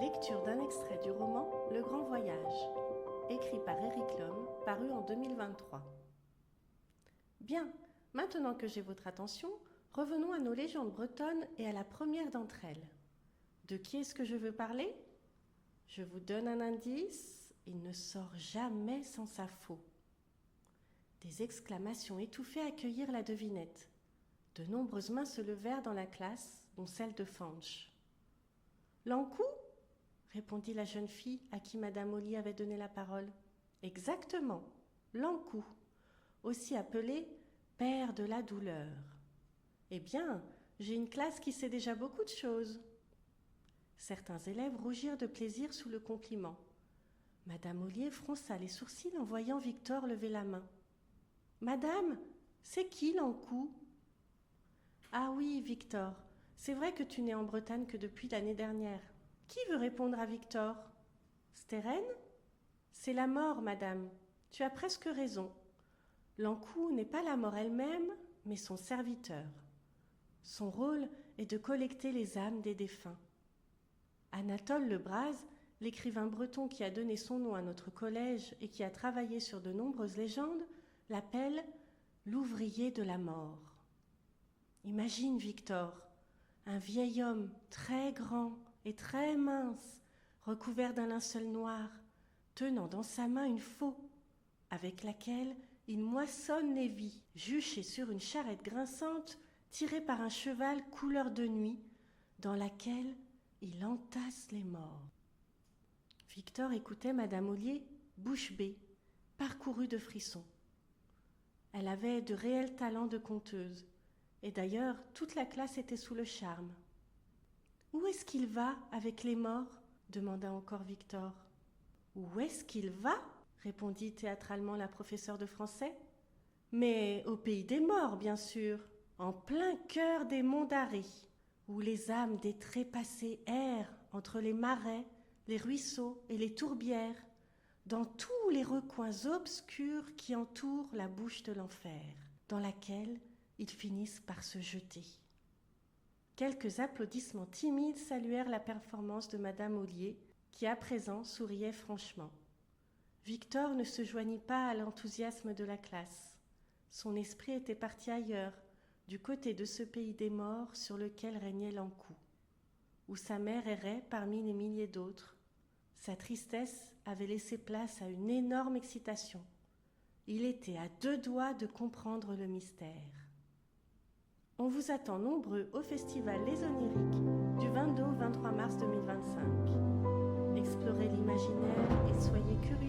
Lecture d'un extrait du roman Le Grand Voyage, écrit par Éric Lhomme, paru en 2023. Bien, maintenant que j'ai votre attention, revenons à nos légendes bretonnes et à la première d'entre elles. De qui est-ce que je veux parler? Je vous donne un indice, il ne sort jamais sans sa faux. Des exclamations étouffées accueillirent la devinette. De nombreuses mains se levèrent dans la classe, dont celle de Fanch. L'Ankou? Répondit la jeune fille à qui Madame Ollier avait donné la parole. Exactement, l'Ankou, aussi appelé père de la douleur. Eh bien, j'ai une classe qui sait déjà beaucoup de choses. Certains élèves rougirent de plaisir sous le compliment. Madame Ollier fronça les sourcils en voyant Victor lever la main. Madame, c'est qui l'Ankou? Ah oui, Victor, c'est vrai que tu n'es en Bretagne que depuis l'année dernière. Qui veut répondre à Victor? Stérène? C'est la mort, madame. Tu as presque raison. L'Ankou n'est pas la mort elle-même, mais son serviteur. Son rôle est de collecter les âmes des défunts. Anatole Lebras, l'écrivain breton qui a donné son nom à notre collège et qui a travaillé sur de nombreuses légendes, l'appelle l'ouvrier de la mort. Imagine, Victor, un vieil homme très grand et très mince, recouvert d'un linceul noir, tenant dans sa main une faux, avec laquelle il moissonne les vies, juché sur une charrette grinçante, tirée par un cheval couleur de nuit, dans laquelle il entasse les morts. Victor écoutait Madame Ollier, bouche bée, parcourue de frissons. Elle avait de réels talents de conteuse, et d'ailleurs toute la classe était sous le charme. « Où est-ce qu'il va avec les morts ?» demanda encore Victor. « Où est-ce qu'il va ?» répondit théâtralement la professeure de français. « Mais au pays des morts, bien sûr, en plein cœur des monts d'Arrée, où les âmes des trépassés errent entre les marais, les ruisseaux et les tourbières, dans tous les recoins obscurs qui entourent la bouche de l'enfer, dans laquelle ils finissent par se jeter. » Quelques applaudissements timides saluèrent la performance de Madame Ollier, qui à présent souriait franchement. Victor ne se joignit pas à l'enthousiasme de la classe. Son esprit était parti ailleurs, du côté de ce pays des morts sur lequel régnait l'Ankou, où sa mère errait parmi les milliers d'autres. Sa tristesse avait laissé place à une énorme excitation. Il était à deux doigts de comprendre le mystère. On vous attend nombreux au festival Les Oniriques du 22 au 23 mars 2025. Explorez l'imaginaire et soyez curieux